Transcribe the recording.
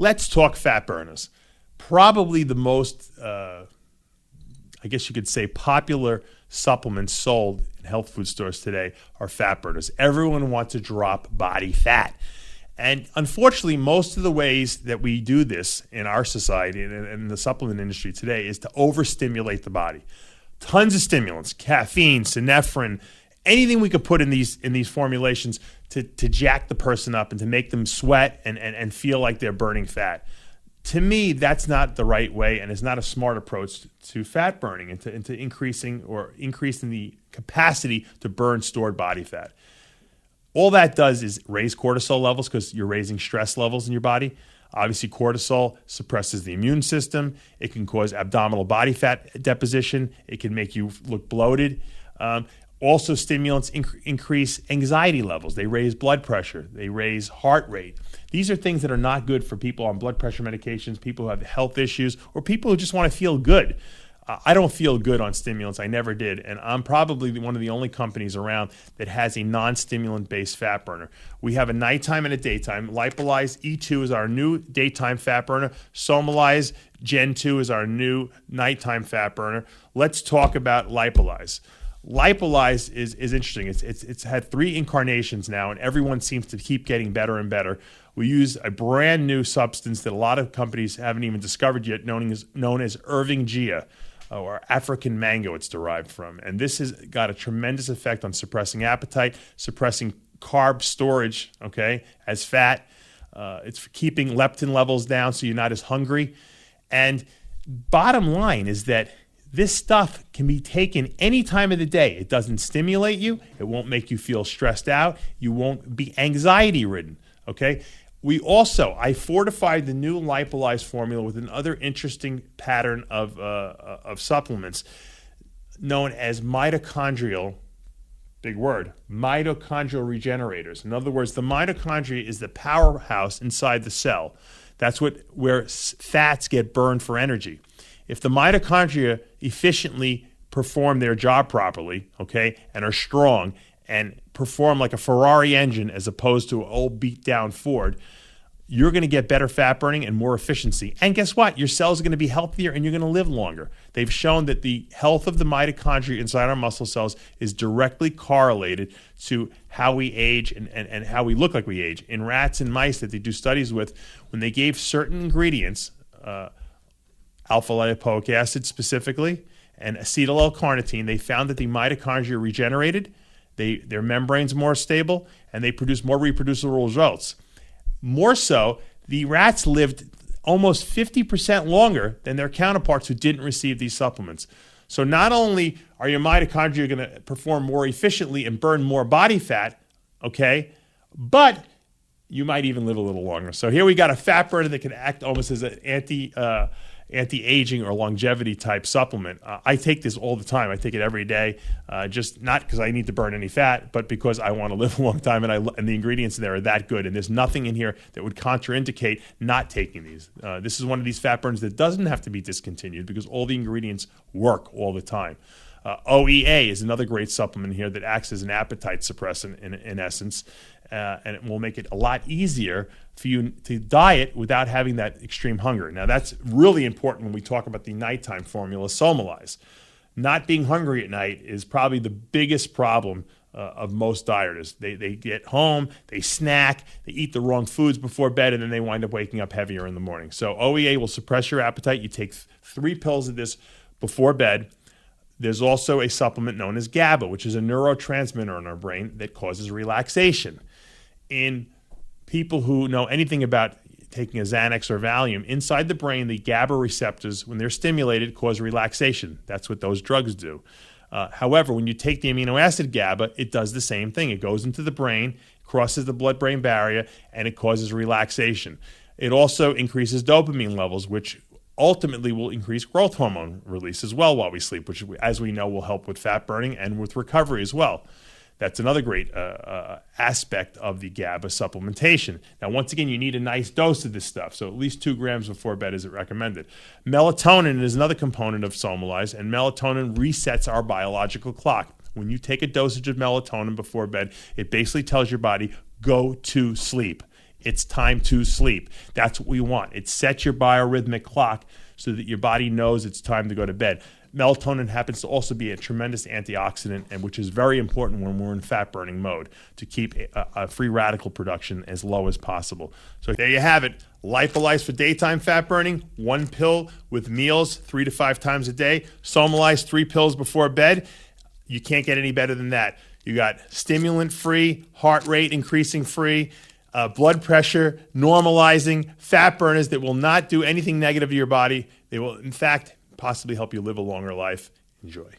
Let's talk fat burners. Probably the most, I guess you could say, popular supplements sold in health food stores today are fat burners. Everyone wants to drop body fat. And unfortunately, most of the ways that we do this in our society and in the supplement industry today is to overstimulate the body. Tons of stimulants, caffeine, synephrine, anything we could put in these formulations to jack the person up and to make them sweat and feel like they're burning fat. To me, that's not the right way, and it's not a smart approach to fat burning and to increasing the capacity to burn stored body fat. All that does is raise cortisol levels because you're raising stress levels in your body. Obviously, cortisol suppresses the immune system. It can cause abdominal body fat deposition. It can make you look bloated. Also, stimulants increase anxiety levels. They raise blood pressure. They raise heart rate. These are things that are not good for people on blood pressure medications, people who have health issues, or people who just want to feel good. I don't feel good on stimulants. I never did. And I'm probably one of the only companies around that has a non-stimulant-based fat burner. We have a nighttime and a daytime. LIPOLYZE-e2 is our new daytime fat burner. SOMALYZE-Gen2 is our new nighttime fat burner. Let's talk about LIPOLYZE. LIPOLYZE is interesting. It's had 3 incarnations now, and everyone seems to keep getting better and better. We use a brand new substance that a lot of companies haven't even discovered yet, known as Irving-Gia, or African mango it's derived from. And this has got a tremendous effect on suppressing appetite, suppressing carb storage, as fat. It's keeping leptin levels down so you're not as hungry. And bottom line is that this stuff can be taken any time of the day. It doesn't stimulate you. It won't make you feel stressed out. You won't be anxiety ridden, I fortified the new LIPOLYZE formula with another interesting pattern of supplements known as mitochondrial, big word, mitochondrial regenerators. In other words, the mitochondria is the powerhouse inside the cell. That's where fats get burned for energy. If the mitochondria efficiently perform their job properly, and are strong and perform like a Ferrari engine as opposed to an old beat down Ford, you're going to get better fat burning and more efficiency. And guess what? Your cells are going to be healthier and you're going to live longer. They've shown that the health of the mitochondria inside our muscle cells is directly correlated to how we age and how we look like we age. In rats and mice that they do studies with, when they gave certain ingredients, alpha lipoic acid specifically, and acetyl L-carnitine, they found that the mitochondria regenerated, their membranes more stable, and they produce more reproducible results. More so, the rats lived almost 50% longer than their counterparts who didn't receive these supplements. So not only are your mitochondria going to perform more efficiently and burn more body fat, but you might even live a little longer. So here we got a fat burner that can act almost as an anti-aging or longevity type supplement. I take this all the time. I take it every day, just not because I need to burn any fat, but because I want to live a long time, and the ingredients in there are that good. And there's nothing in here that would contraindicate not taking these. This is one of these fat burners that doesn't have to be discontinued because all the ingredients work all the time. OEA is another great supplement here that acts as an appetite suppressant in essence, and it will make it a lot easier for you to diet without having that extreme hunger. Now, that's really important when we talk about the nighttime formula, SOMALYZE. Not being hungry at night is probably the biggest problem of most dieters. They get home, they snack, they eat the wrong foods before bed, and then they wind up waking up heavier in the morning. So OEA will suppress your appetite. You take 3 pills of this before bed. There's also a supplement known as GABA, which is a neurotransmitter in our brain that causes relaxation. In people who know anything about taking a Xanax or Valium, inside the brain, the GABA receptors, when they're stimulated, cause relaxation. That's what those drugs do. However, when you take the amino acid GABA, it does the same thing. It goes into the brain, crosses the blood-brain barrier, and it causes relaxation. It also increases dopamine levels, which ultimately will increase growth hormone release as well while we sleep, which, as we know, will help with fat burning and with recovery as well. That's another great aspect of the GABA supplementation. Now, once again, you need a nice dose of this stuff, so at least 2 grams before bed is recommended. Melatonin is another component of SOMALYZE, and melatonin resets our biological clock. When you take a dosage of melatonin before bed, it basically tells your body, go to sleep. it's time to sleep. That's what we want. It sets your biorhythmic clock so that your body knows it's time to go to bed. Melatonin happens to also be a tremendous antioxidant, and which is very important when we're in fat burning mode to keep a free radical production as low as possible. So there you have it. LIPOLYZE for daytime fat burning, 1 pill with meals 3 to 5 times a day. SOMALYZE, 3 pills before bed. You can't get any better than that. You got stimulant free, heart rate increasing free, blood pressure normalizing, fat burners that will not do anything negative to your body. They will, in fact, possibly help you live a longer life. Enjoy.